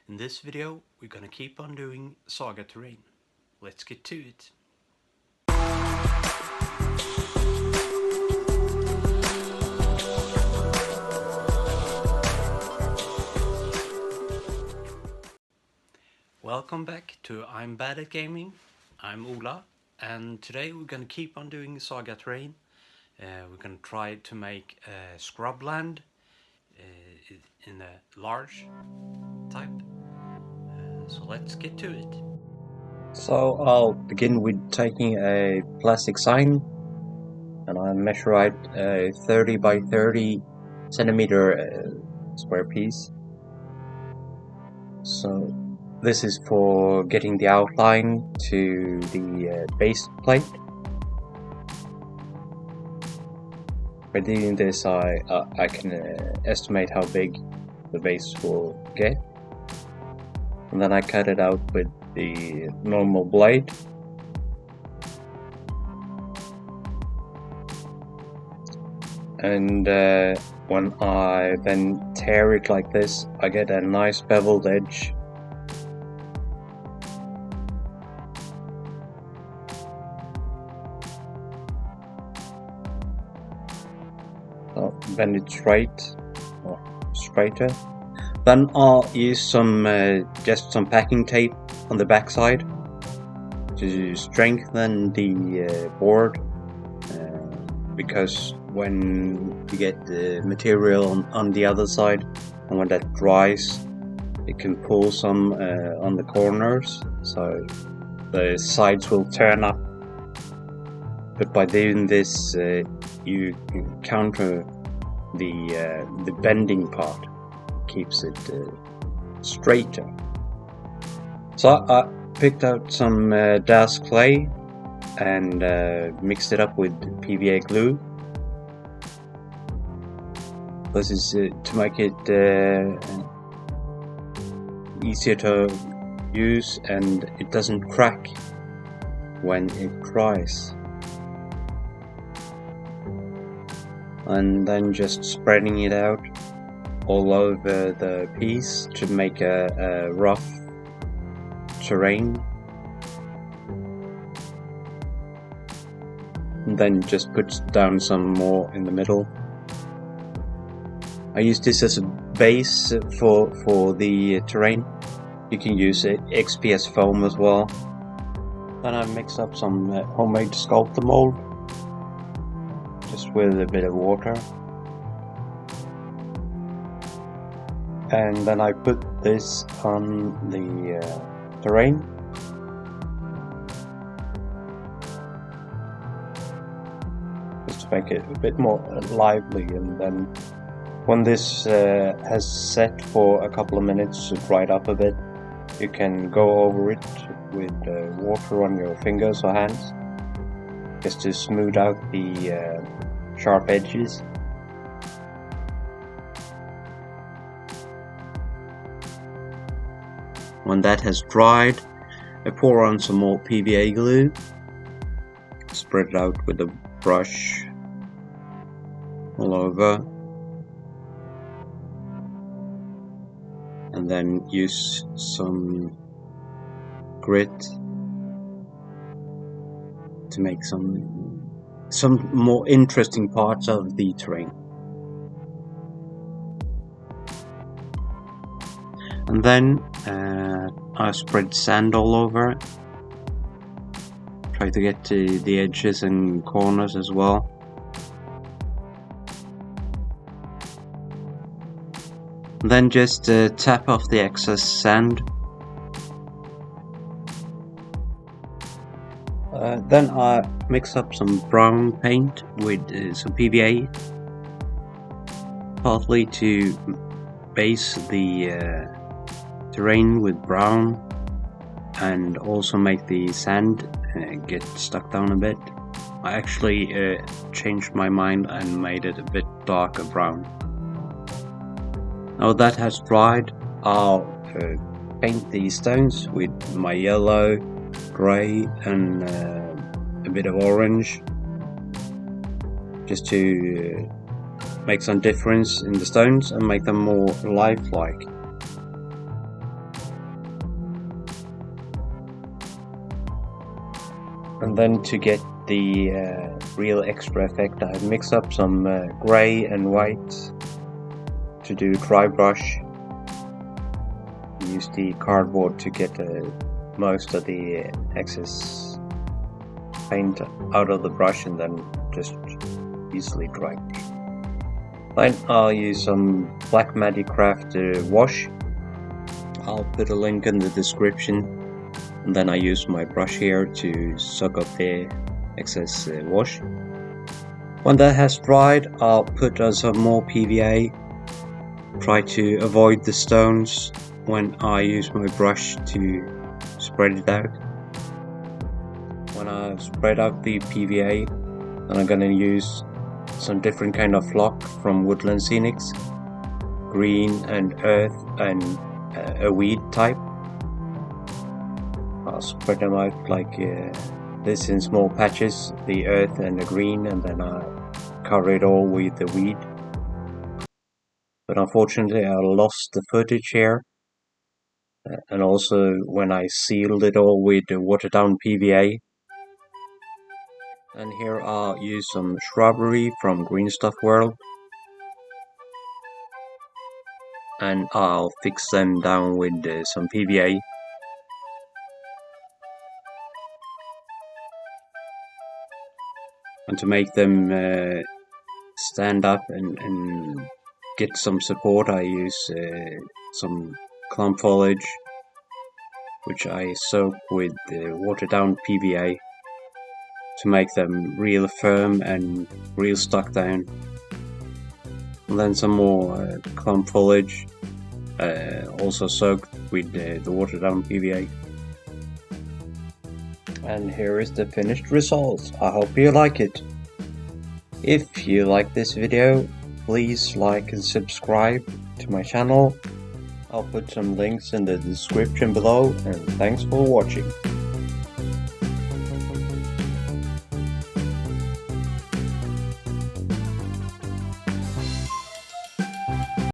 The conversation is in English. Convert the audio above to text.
In this video we're gonna keep on doing Saga terrain. Let's get to it. Welcome back to I'm Bad at Gaming. I'm Ola, and today we're gonna keep on doing Saga terrain. We're gonna try to make a Scrubland in a large type. So let's get to it. So I'll begin with taking a plastic sign, and I measure out a 30 by 30 centimeter square piece. So this is for getting the outline to the base plate. By doing this, I can estimate how big the base will get, and then I cut it out with the normal blade. And when I then tear it like this, I get a nice beveled edge. Bend it straight, or straighter. Then I'll use some just some packing tape on the backside to strengthen the board, because when you get the material on the other side, and when that dries, it can pull some on the corners, so the sides will turn up. But by doing this, you counter the bending part, keeps it straighter. So I picked out some Das clay and mixed it up with PVA glue. This is to make it easier to use, and it doesn't crack when it dries. And then just spreading it out all over the piece to make a rough terrain. And then just put down some more in the middle. I use this as a base for the terrain. You can use XPS foam as well. Then I mix up some homemade sculptamold, just with a bit of water. And then I put this on the terrain. Just to make it a bit more lively, and then when this has set for a couple of minutes to dry up a bit, you can go over it with water on your fingers or hands, just to smooth out the sharp edges. When that has dried, I pour on some more PVA glue, spread it out with a brush all over, and then use some grit to make some more interesting parts of the terrain. And then I spread sand all over, try to get to the edges and corners as well. And then just tap off the excess sand. Then I mix up some brown paint with some PVA, partly to base the terrain with brown, and also make the sand get stuck down a bit. I actually changed my mind and made it a bit darker brown. Now that has dried, I'll paint the stones with my yellow, grey and a bit of orange, just to make some difference in the stones and make them more lifelike. And then to get the real extra effect, I mix up some grey and white to do dry brush. Use the cardboard to get most of the excess paint out of the brush and then just easily dry. Then I'll use some black Magic Craft wash. I'll put a link in the description, and then I use my brush here to suck up the excess wash. When that has dried, I'll put some more PVA. Try to avoid the stones when I use my brush to spread it out. When I've spread out the PVA, then I'm gonna use some different kind of flock from Woodland Scenics, green and earth and a weed type. I'll spread them out like this in small patches, the earth and the green, and then I'll cover it all with the weed. But unfortunately I lost the footage here, and also when I sealed it all with the watered down PVA. And here I'll use some shrubbery from Green Stuff World, and I'll fix them down with some PVA. And to make them stand up and get some support, I use some clump foliage, which I soak with watered down PVA to make them real firm and real stuck down. And then some more clump foliage, also soaked with the watered down PVA. And here is the finished result. I hope you like it. If you like this video, please like and subscribe to my channel. I'll put some links in the description below, and thanks for watching.